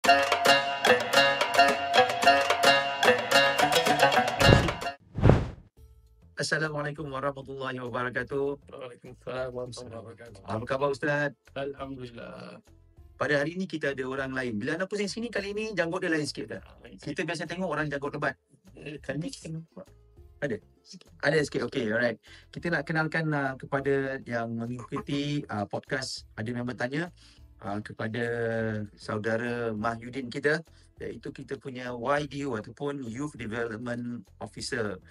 Assalamualaikum warahmatullahi wabarakatuh. Waalaikumsalam warahmatullahi wabarakatuh. Apa khabar Ustaz? Alhamdulillah. Pada hari ini kita ada orang lain. Bila anda pusing sini kali ini janggut dia lain sikit tak? Kita biasa tengok orang janggut lebat. Kali ni kita nampak. Ada sikit. Okey, alright. Kita nak kenalkan kepada yang mengikuti podcast Ada Member Tanya kepada saudara Mahyudin kita, iaitu kita punya YDO ataupun Youth Development Officer,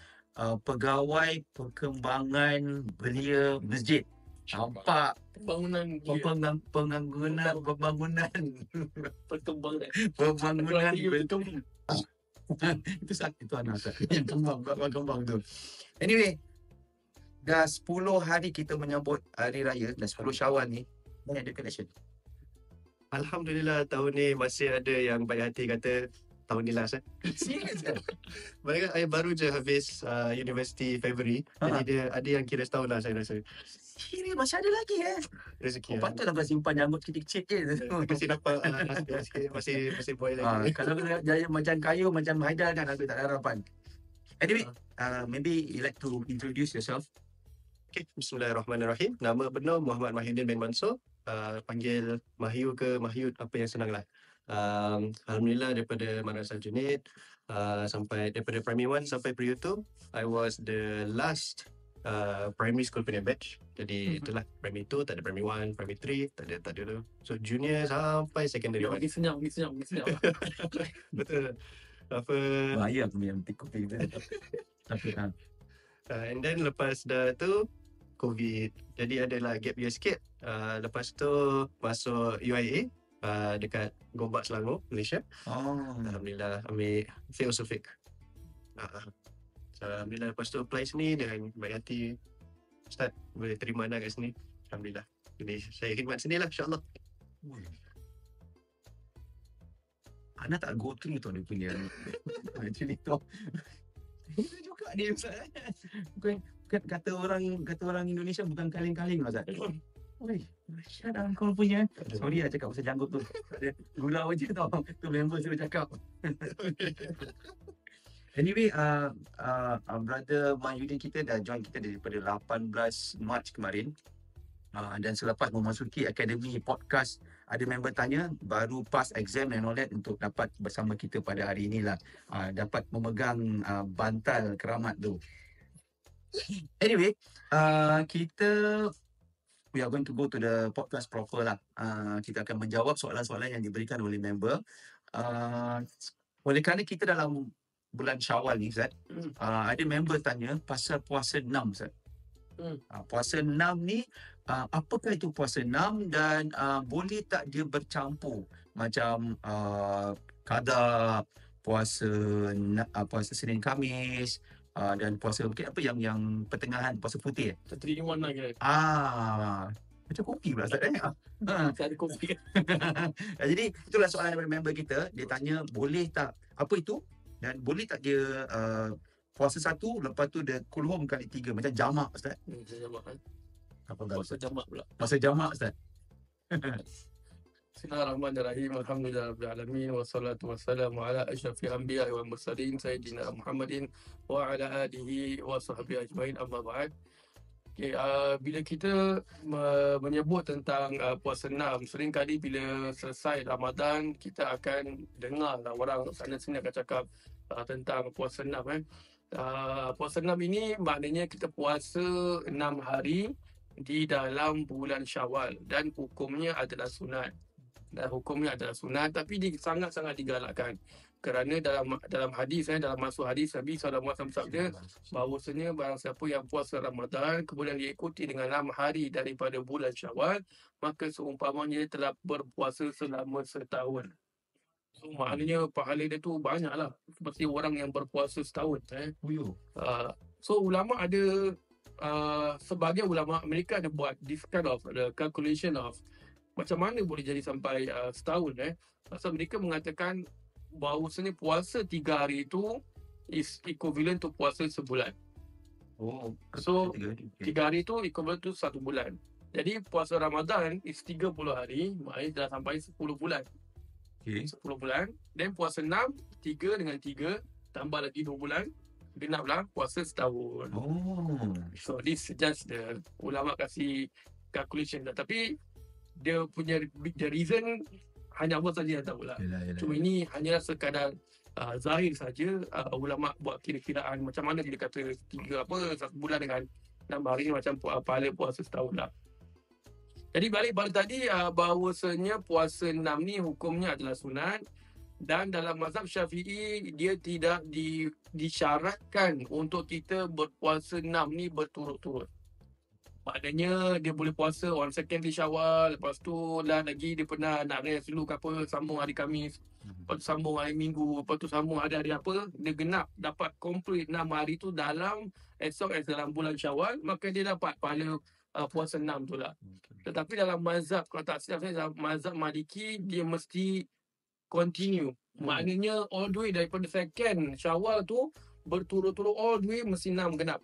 pegawai perkembangan belia masjid. Nampak Pembangunan perkembangan betul. Itu anak saya yang kembang tu. Anyway, dah 10 hari kita menyambut hari raya, dah 10 Syawal ni. Banyak ada connection. Alhamdulillah tahun ni masih ada yang baik hati kata tahun ni last. Serius kan? Mereka saya baru je habis universiti February. Jadi dia ada yang kira setahun lah saya rasa. Serius, masih ada lagi Rezeki. patutlah kau simpan janggut kecil-kecil je. Masih dapat masih boy lagi. Kalau kau jaya macam kayu, macam Haidar kan, aku tak ada harapan. Anyway, maybe you like to introduce yourself. Okay, bismillahirrahmanirrahim. Nama benar Muhammad Mahyudin bin Mansur. Panggil Mahyu ke Mahyud, apa yang senang lah. Alhamdulillah daripada Madrasah Junid, sampai daripada primary 1 sampai pre 2, I was the last primary school punya batch. Jadi itulah, primary 2 tak ada, primary 1, primary 3 tak ada tu. So junior sampai secondary 1. Ni senyap. Betul. Apa Bahaya aku yang tikuk kita. Tapi and then lepas dah tu COVID. Jadi adalah gap year sikit. Lepas tu masuk UIA dekat Gombak Selangor, Malaysia. Alhamdulillah ambil Theosophic. So, Alhamdulillah lepas tu apply sini dengan baik hati. Ustaz boleh terima anak kat sini. Alhamdulillah. Jadi saya khidmat sini lah, insyaAllah. Ana tak go through tau dia punya actually tu. Itu juga dia Ustaz. Bukan kata orang Indonesia bukan kaling-kaling lah Ustaz. Oi, shut up kau punya. Sorry lah cakap pasal janggut tu. Tak ada gula je tau. Tu member suruh cakap. Anyway, brother Mahyudin kita dah join kita daripada 18 Mac kemarin. Dan selepas memasuki akademi podcast Ada Member Tanya, baru pass exam and all that untuk dapat bersama kita pada hari inilah, dapat memegang bantal keramat tu. Anyway, we are going to go to the podcast proper lah. Kita akan menjawab soalan-soalan yang diberikan oleh member. Oleh kerana kita dalam bulan Syawal ni Ustaz, ada member tanya pasal puasa 6 Ustaz. Puasa 6 ni, apakah itu puasa 6 dan boleh tak dia bercampur macam qada, puasa Senin Khamis, dan puasa mungkin apa yang pertengahan, puasa putih. 3 in 1 lah kira. Macam kopi pula Ustaz Saya ada kopi kan. Jadi itulah soalan daripada member kita. Dia tanya boleh tak, apa itu, dan boleh tak dia puasa 1, lepas tu dia kulhum kali 3 macam jamak Ustaz. Jamak kan. Apa Puasa jamak pula. Puasa jamak Ustaz. Bismillahirrahmanirrahim. Alhamdulillah alamin wassalatu wassalamu ala asyrafil anbiya'i wal mursalin sayyidina Muhammadin wa ala alihi wa sahbihi ajmain, amma ba'd. Okay, bila kita menyebut tentang puasa 6, seringkali bila selesai Ramadan kita akan dengar orang sana sini akan cakap tentang puasa 6 puasa 6 ini maknanya kita puasa 6 hari di dalam bulan Syawal dan hukumnya adalah sunat. Tapi sangat-sangat digalakkan. Kerana dalam hadis, dalam masuk hadis Nabi SAW sabda bahawasanya barang siapa yang puasa Ramadan kemudian diikuti dengan 6 hari daripada bulan Syawal, maka seumpamanya dia telah berpuasa selama setahun. So maknanya pahala dia tu banyak lah seperti orang yang berpuasa setahun. So ulama ada sebagian ulama mereka ada buat this kind of calculation of macam mana boleh jadi sampai setahun. Pasal mereka mengatakan bahawasanya puasa 3 hari itu is equivalent to puasa sebulan. So 3 hari itu equivalent to 1 bulan. Jadi puasa Ramadan is 30 hari, maknanya dah sampai 10 bulan. Okay. 10 bulan. Then puasa 6, 3 dengan 3, tambah lagi 2 bulan. Genaplah puasa setahun. Oh. So this is just the ulama kasih calculation lah. Tapi dia punya the reason hanya Allah saja yang tahu lah. Yelah. Cuma ini hanyalah sekadar zahir saja. Ulama buat kira-kiraan macam mana dia kata 1 bulan dengan 6 hari macam pahala puasa setahun lah. Jadi balik pada tadi, bahawasanya puasa 6 ni hukumnya adalah sunat, dan dalam mazhab Syafi'i dia tidak disyaratkan untuk kita berpuasa 6 ni berturut-turut. Maknanya dia boleh puasa on second di Syawal, lepas tu lah lagi dia pernah nak rest dulu ke apa, sambung hari Khamis, lepas tu sambung hari Minggu, lepas tu sambung hari-hari apa, dia genap dapat complete 6 hari tu dalam dalam bulan Syawal, maka dia dapat pahala puasa 6 tu lah. Tetapi dalam mazhab, kalau tak silap saya, dalam mazhab Maliki, dia mesti continue. Maknanya all the way daripada second Syawal tu berturut-turut all the way mesti 6 genap.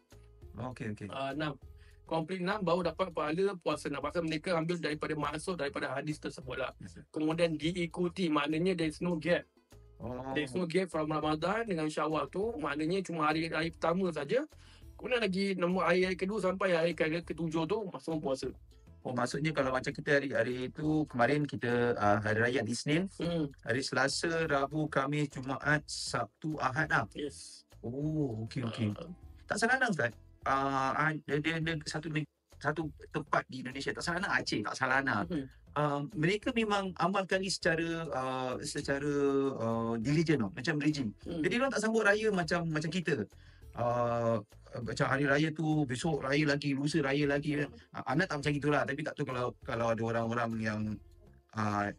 Okay. 6. Complete 6 baru dapat pahala puasa 6. Pasal mereka ambil daripada maksud daripada hadis tersebut lah. Kemudian diikuti, maknanya there is no gap. There is no gap from Ramadan dengan Syawal tu. Maknanya cuma hari pertama saja. Kemudian lagi nombor hari kedua sampai hari ke-7 tu masuk puasa. Oh, maksudnya kalau macam kita hari itu kemarin kita hari raya Isnin, hari Selasa, Rabu, Khamis, Jumaat, Sabtu, Ahad lah. Yes. Oh, okey. Tak salah nak Ustaz. Dia satu tempat di Indonesia, tak salah nak Aceh, tak salah nak. Mereka memang amalkan ni secara diligent, macam regime. Jadi orang tak sambut raya macam kita. Macam hari raya tu besok raya lagi, lusa raya lagi. Anak tak macam gitulah, tapi tak tahu kalau ada orang-orang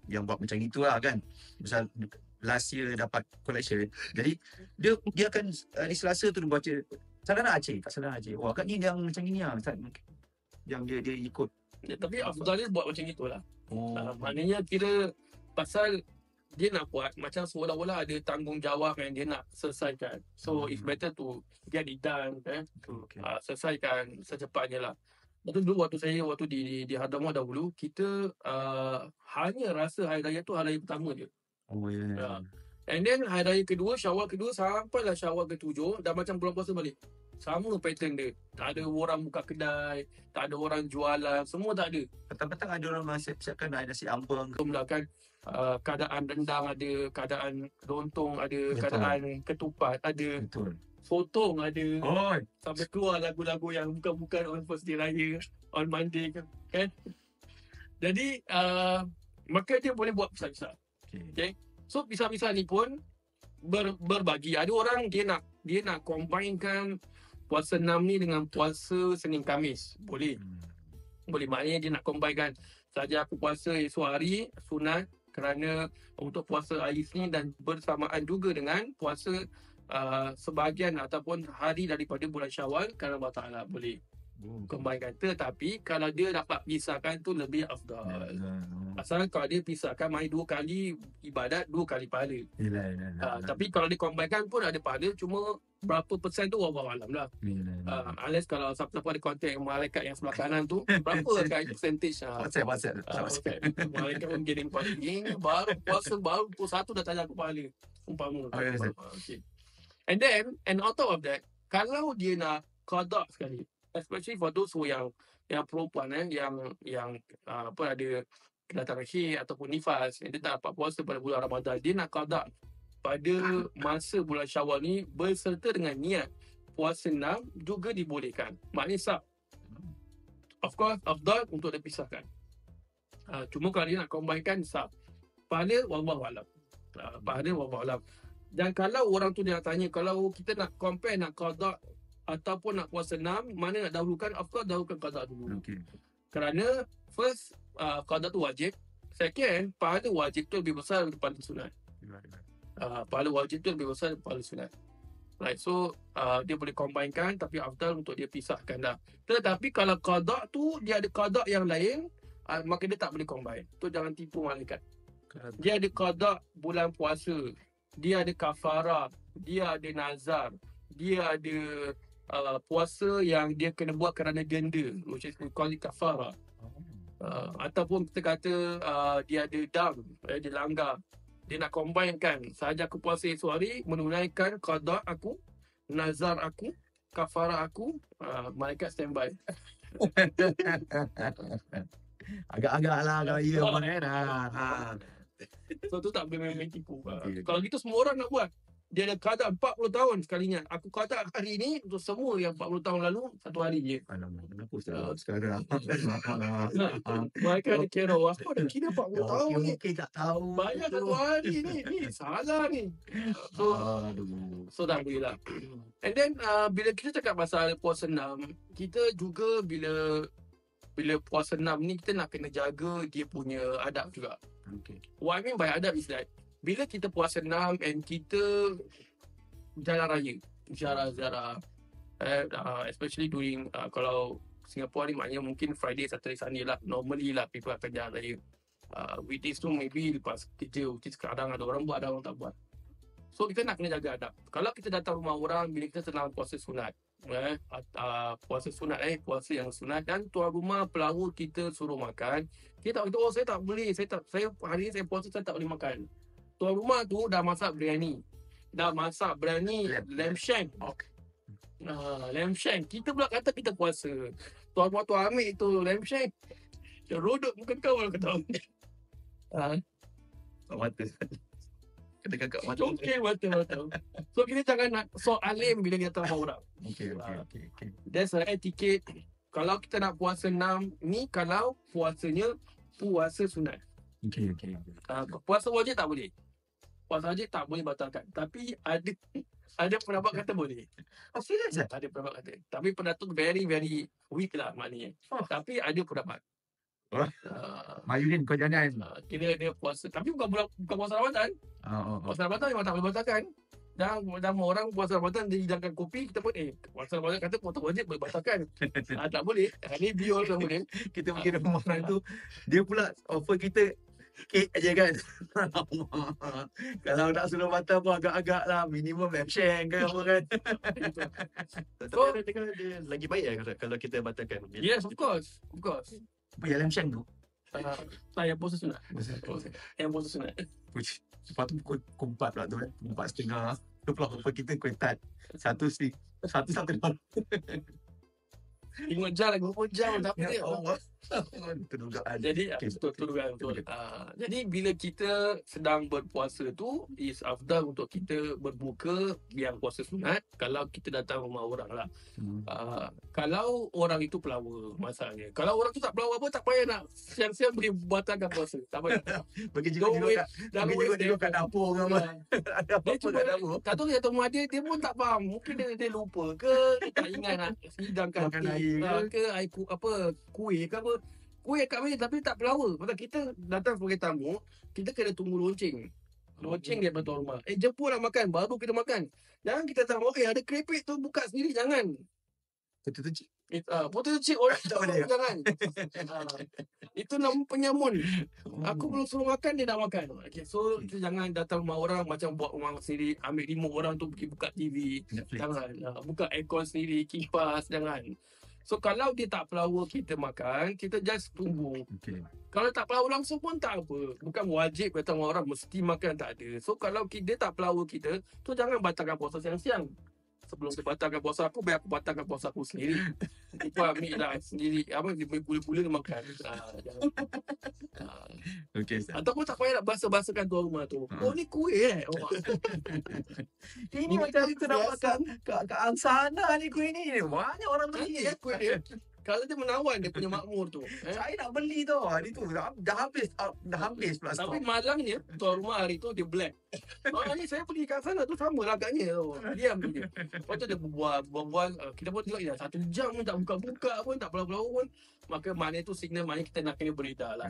yang buat macam gitulah kan. Misal last year dapat collection. Jadi dia akan hari Selasa tu dia baca salah nak Aceh, tak salah Aceh. Wah, agaknya yang macam gini lah Ustaz. Yang dia ikut. Ya, tapi Afdal buat macam itulah. Oh. Maknanya kira pasal dia nak buat macam seolah-olah ada tanggungjawab yang dia nak selesaikan. So it's better to get it done, Okay. selesaikan secepatnya lah. Betul dulu waktu di Hadamah dahulu, kita hanya rasa hari raya tu hari raya pertama je. Oh yeah. And then hari raya kedua, Syawal kedua sampailah Syawal ke-7 dah macam bulan puasa balik. Sama pattern dia. Tak ada orang buka kedai, tak ada orang jualan, semua tak ada. Petang-petang ada orang siapkan nasi ambeng. Lah kan, keadaan rendang ada, keadaan lontong ada, Betul. keadaan ketupat ada, Betul. sotong ada. Oh. Sampai keluar lagu-lagu yang bukan on first day raya, on Monday kan. Jadi maka dia boleh buat pisah-pisah. Okay. So pisah-pisah ni pun berbagi. Ada orang dia nak combinekan puasa 6 ni dengan puasa Senin Khamis. Boleh. Maknanya dia nak combinekan. Saja aku puasa esok hari sunat kerana untuk puasa hari Isnin dan bersamaan juga dengan puasa sebahagian ataupun hari daripada bulan Syawal kerana Allah Ta'ala boleh combine. Tetapi kalau dia dapat pisahkan tu lebih afdal. Asal kalau dia pisahkan main 2 kali ibadat, 2 kali pahala. Tapi kalau dia combine pun ada pahala, cuma berapa persen tu wallahualam lah. Unless kalau siapa-siapa ada kontak malaikat yang sebelah kanan tu, berapa kan percentage WhatsApp. Malaikat pun kirim pahala. Baru puasa baru pukul 1 dah tanya aku pahala. Umpama. Okay. And then, and on top of that, kalau dia nak qada sekali, especially for those who yang perempuan yang ada kedatangan haid ataupun nifas, dia tak dapat puasa pada bulan Ramadan, dia nak qada pada masa bulan Syawal ni berserta dengan niat puasa 6 juga dibolehkan. Maknanya sah. Of course, afdal untuk dipisahkan. Cuma kalau dia nak combinekan sah. Pahala wallahualam. Dan kalau orang tu dia nak tanya, kalau kita nak compare, nak qada ataupun nak puasa 6, mana nak dahulukan? Of course dahulukan qada dulu. Kerana first, qada tu wajib. Second, pahala wajib tu lebih besar daripada sunat. Pahala wajib tu lebih besar daripada sunat. Right, so dia boleh combinekan, tapi afdal untuk dia pisahkan dah. Tetapi kalau qada tu dia ada qada yang lain, maka dia tak boleh combine. Tu jangan tipu malaikat. Dia ada qada bulan puasa, dia ada kafarah, dia ada nazar, dia ada puasa yang dia kena buat kerana denda, which is we call it kafarah. Ataupun kita kata dia ada dam, dia langgar, dia nak combinekan sahaja aku puasa esok hari, menunaikan qada aku, nazar aku, kafarah aku, malaikat standby. Agak-agak lah gaya pun kan. So tu tak boleh main tipu. Okey, okey. Kalau gitu semua orang nak buat. Dia ada qada 40 tahun sekalinya. Aku qada hari ni untuk semua yang 40 tahun lalu satu hari je. Alamak, kenapa Ustaz buat sekarang? Mereka ada kira, aku dah kira 40 tahun ni. Okey, tak tahu. Bayar satu hari ni. Ni salah ni. So Aduh. so dah boleh lah. And then bila kita cakap pasal puasa 6, kita juga bila puasa 6 ni kita nak kena jaga dia punya adab juga. Okay. What I mean by adab is that bila kita puasa 6 and kita jalan raya, ziarah-ziarah, especially during kalau Singapore ni maknanya mungkin Friday, Saturday, Sunday lah. Normally lah people akan jalan raya. Weekdays tu maybe lepas kerja, which is kadang ada orang buat, ada orang tak buat. So kita nak kena jaga adab. Kalau kita datang rumah orang bila kita sedang puasa sunat, puasa yang sunat, dan tuan rumah pelawur kita suruh makan, kita tak kata, oh saya tak boleh, saya hari ni saya puasa, saya tak boleh makan. Tuan rumah tu dah masak biryani, lamb shank. Lamb shank. Kita pula kata kita puasa. Tuan rumah tu ambil tu lamb shank, dia rodok muka kau kalau kau tahu. Kat mata. Kena kakak mata. Okey, betul. So kita jangan nak sok alim bila kita datang orang. Okay. That's an etiquette. Kalau kita nak puasa 6 ni, kalau puasanya puasa sunat. Okay. Puasa wajib tak boleh. Puasa wajib tak boleh batalkan. Tapi ada pendapat kata boleh. Oh, serius lah? Ada pendapat kata. Tapi pendapat tu very very weak lah maknanya. Tapi ada pendapat. Mayudin, kau jangan. Kira dia puasa. Tapi bukan puasa Ramadan. Puasa Ramadan memang tak boleh batalkan. Dan orang puasa Ramadan dia hidangkan kopi, kita pun puasa Ramadan kata puasa wajib boleh batalkan. Tak boleh. Ni biol tak boleh. Kita pergi rumah orang tu, dia pula offer kita kek aja kan. Kalau nak suruh batal pun agak-agak lah, minimum lamb shank ke apa kan. Tapi dia lagi baik kalau kita batalkan. Yes, of course. Apa yang lamb shank tu? Saya puasa sunat. Yang puasa sunat. Lepas tu pukul 4 pula tu kan. 4.30. Tu pula offer kita kuih tat. Satu dolar. Tengok jam lagi berapa jam tapi dia Itu dugaan. jadi betul dugaan betul. Jadi bila kita sedang berpuasa tu is afdal untuk kita berbuka yang puasa sunat kalau kita datang rumah orang lah. Kalau orang itu pelawar masalahnya. Kalau orang tu tak pelawar apa, tak payah nak siang-siang boleh batalkan puasa. Tak payah. Bagi juga kat dapur ke apa. Ada Dia apa-apa kat dapur. tak tahu dia datang rumah dia pun tak faham. Mungkin dia lupa ke, dia tak ingat nak hidangkan Makan air ke air kuih ke apa. Kuih kat meja tapi tak pelawar. Pasal kita datang sebagai tamu, kita kena tunggu lonceng. Lonceng daripada tuan rumah. Jemputlah makan, baru kita makan. Jangan kita tahu, ada keripik tu buka sendiri, jangan. Potato chip. Potato chip orang Tak boleh. jangan. Itu nama penyamun. Aku belum suruh makan, dia dah makan. Okay, so kita jangan datang rumah orang macam buat rumah sendiri, ambil remote orang tu pergi buka TV. Netflix. Jangan. Buka aircon sendiri, kipas, jangan. So kalau dia tak pelawar kita makan, kita just tunggu. Okay. Kalau tak pelawar langsung pun tak apa. Bukan wajib datang rumah orang mesti makan, tak ada. So kalau dia tak pelawar kita, tu jangan batalkan puasa siang-siang. Sebelum dia batalkan puasa aku, biar aku batalkan puasa aku sendiri. Kita ambil lah sendiri. Dia bula-bula dia makan. Okay, Ustaz. Ataupun tak payah nak basa-basakan tuan rumah tu. Oh ni kuih Ini macam itu nak makan kat Angsana ni kuih ni. Banyak orang beli. kuih dia. Kalau dia menawan dia punya makmur tu. Saya nak beli tau. Hari tu dah habis pula Tapi stok. malangnya tuan rumah hari tu dia black. Ni saya beli kat sana tu sama lah agaknya tu. Diam je. Lepas tu dia berbual. Kita pun tengok 1 jam pun tak buka-buka pun, tak pelau-pelau pun. Maka maknanya tu signal maknanya kita nak kena beredar lah.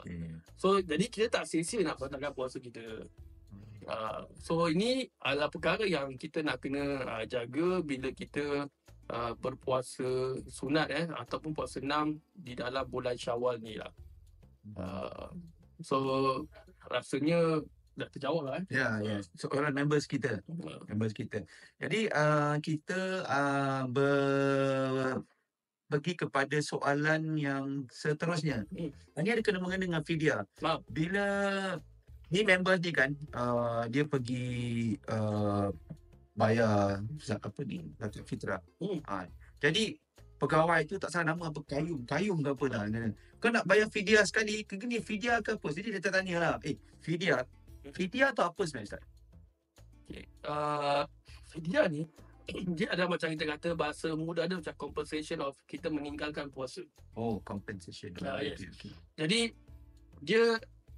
Okay. So jadi kita tak sia-sia nak batalkan puasa kita. So ini adalah perkara yang kita nak kena jaga bila kita berpuasa sunat ataupun puasa 6 di dalam bulan Syawal ni lah. So rasanya dah terjawab lah. Ya. Soalan members kita. Jadi kita pergi kepada soalan yang seterusnya. Ini ada kena mengena dengan fidyah. Faham. Bila ni members ni kan, dia pergi bayar apa ni, zakat fitrah. Jadi pegawai tu tak salah nama apa, Kayum ke apa lah. Kau nak bayar fidyah sekali, kena fidyah ke apa? Jadi dia tanya lah, fidyah tu apa sebenarnya Ustaz? Okay. Fidyah ni dia ada macam kita kata bahasa mudah ada macam compensation of kita meninggalkan puasa. Oh, compensation. Yes. Okay. Jadi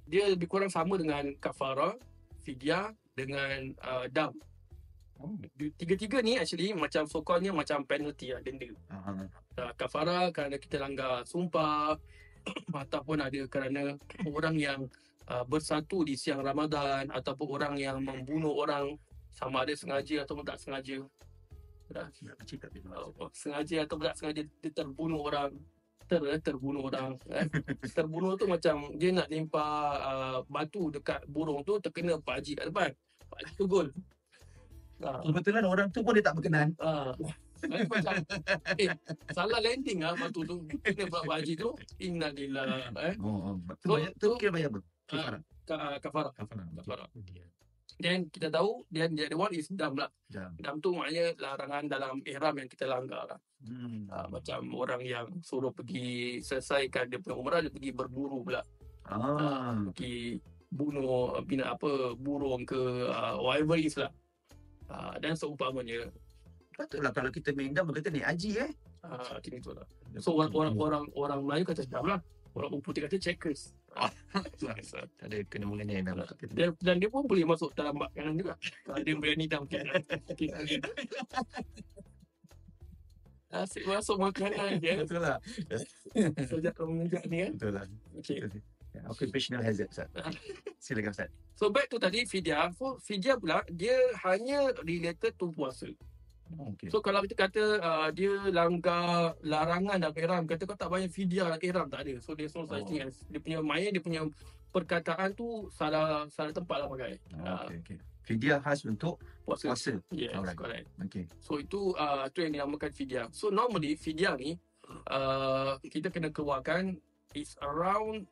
dia lebih kurang sama dengan kafarah, fidyah dengan dam. Tiga-tiga ni actually macam so-callnya macam penalty lah, denda. Kafarah kerana kita langgar sumpah ataupun ada kerana orang yang bersatu di siang Ramadan ataupun orang yang membunuh orang sama ada sengaja ataupun tak sengaja. Sengaja atau tak sengaja dia terbunuh orang. Terbunuh orang. Terbunuh tu macam dia nak lempar batu dekat burung tu, terkena Pak Haji kat depan. Pak Haji tu gol. Kebetulan orang tu pun dia tak berkenan. Macam salah landing batu tu. Kena Pak Haji tu. Innalillah. Tu kira bayar apa? Kafarah. Dan kita tahu dan the other one is dam lah. Dam tu maknanya larangan dalam ihram yang kita langgar lah. Macam orang yang suruh pergi selesaikan dia punya umrah, dia pergi berburu pula. Pergi bunuh burung ke whatever is lah. Dan seumpamanya. Patutlah kalau kita main dam kata ni haji Macam tu lah. So orang Melayu kata dam lah. Orang putih kata checkers. Ada kena mengenai dam. Dan dia pun boleh masuk dalam bak kanan juga. Kalau dia berani dam kanan. Asyik masuk makanan je. Betul lah. Sejak menunjuk ni kan. Betul lah. Okay. Occupational hazard Ustaz. Silakan Ustaz. So back to tadi fidyah. So fidyah pula dia hanya related to puasa. Okay. So kalau kita kata dia langgar larangan dalam ihram, kata kau tak bayar fidyah dalam ihram, tak ada. So there's no such thing as dia punya perkataan tu salah tempat lah pakai. Okay. Fidyah khas untuk puasa. Yes, Alright. correct. Okay. So itu yang dinamakan fidyah. So normally fidyah ni kita kena keluarkan is around,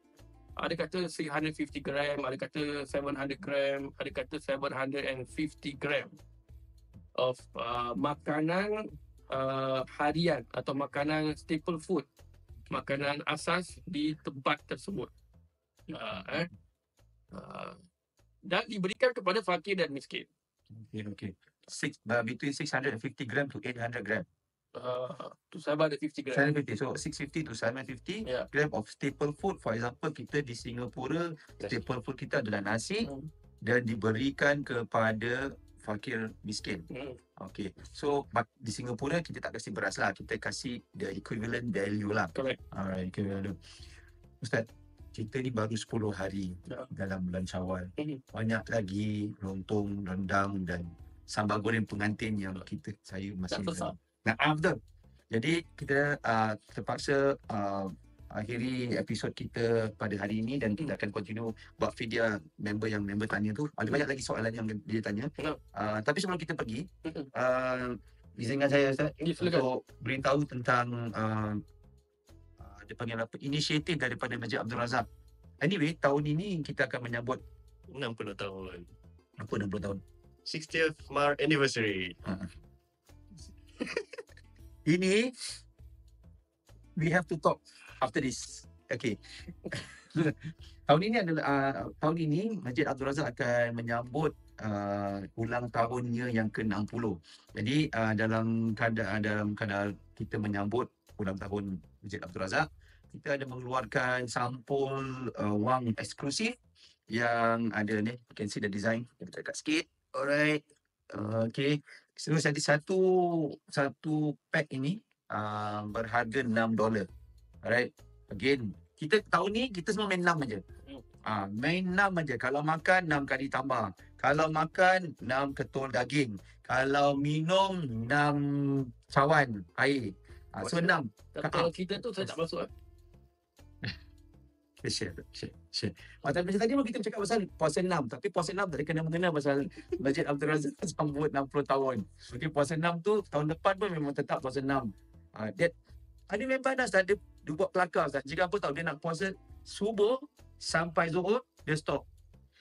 ada kata 350 gram, ada kata 700 gram, ada kata 750 gram of makanan harian atau makanan staple food, makanan asas di tempat tersebut. Dan diberikan kepada fakir dan miskin. Okay. Between 650 gram to 800 gram. To 750 gram. 750. So 650 to 750 Yeah. gram of staple food. For example, kita di Singapura, staple food kita adalah nasi dan diberikan kepada fakir miskin. Okay. So di Singapura kita tak kasih beras lah, kita kasih the equivalent value lah. Correct. Alright, equivalent. Ustaz, kita ni baru 10 hari dalam bulan Syawal. Banyak lagi lontong, rendang dan sambal goreng pengantin yang saya masih betul. Jadi kita terpaksa akhiri episod kita pada hari ini dan kita akan continue buat video member tanya tu. Ada banyak lagi soalan yang dia tanya. Tapi sebelum kita pergi, izinkan saya Ustaz untuk beritahu tentang dia panggil apa, inisiatif daripada Masjid Abdul Razak. Anyway, tahun ini kita akan menyambut 60 tahun. Apa 60 tahun? 60th Mar anniversary. Ini we have to talk after this. Okay. Tahun ini Masjid Abdul Razak akan menyambut ulang tahunnya yang ke-60. Jadi dalam kadar kita menyambut ulang tahun Masjid Abdul Razak, kita ada mengeluarkan sampul wang eksklusif yang ada ni. You can see the design. Kita dekat sikit. Alright. Okay. Terus ada satu pack ini berharga $6. Alright. Again, kita tahun ni kita semua main 6 aja. Main 6 aja. Kalau makan 6 kali tambah. Kalau makan 6 ketul daging. Kalau minum 6 cawan air. So 6. Kalau kita tu saya tak masuk. Share. Tapi tadi pun kita bercakap pasal puasa 6. Tapi puasa 6 tak ada kena-mengena pasal Masjid Abdul Razak sambut 60 tahun. Jadi puasa 6 tu tahun depan pun memang tetap puasa 6. Ada member Anas dia buat kelakar Ustaz. Jika apa tahu dia nak puasa subuh sampai Zuhur, dia stop.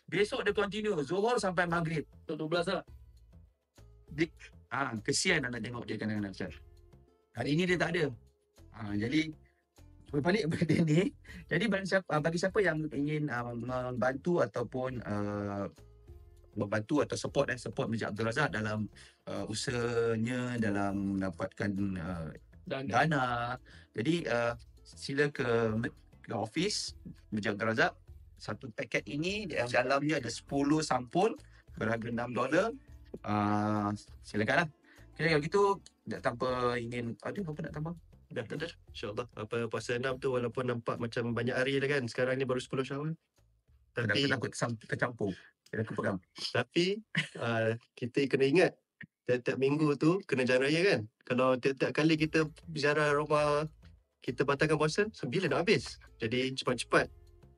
Besok dia continue Zuhur sampai Maghrib. 12 lah. Kesian nak tengok dia kadang-kadang Ustaz. Hari ni dia tak ada. Jadi berbalik pada ni, jadi bagi siapa yang ingin membantu ataupun membantu atau support Masjid Abdul Razak dalam usahanya, dalam mendapatkan dana. Jadi sila ke office Masjid Abdul Razak. Satu paket ini yang dalamnya ada 10 sampul berharga $6. Silakanlah. Okay, kalau gitu tanpa ingin ada apa nak tambah? Dah tak ada. InsyaAllah. Puasa 6 tu walaupun nampak macam banyak hari dah kan. Sekarang ni baru 10 Syawal. Tapi Takut tercampur. Aku pegang. Tapi kita kena ingat tiap-tiap minggu tu kena jalan raya kan. Kalau tiap-tiap kali kita ziarah rumah, kita batalkan puasa, bila nak habis. Jadi cepat-cepat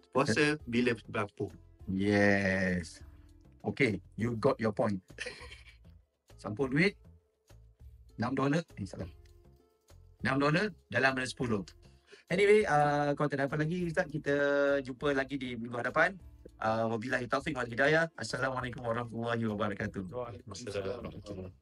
puasa bila berlaku. Yes. Okay, you got your point. Sampul duit $6. Salah. $6 dalam ada 10. Anyway, kalau tak ada apa lagi Ustaz, kita jumpa lagi di minggu hadapan. Wabillahi taufiq wal hidayah. Assalamualaikum warahmatullahi wabarakatuh. Waalaikumsalam.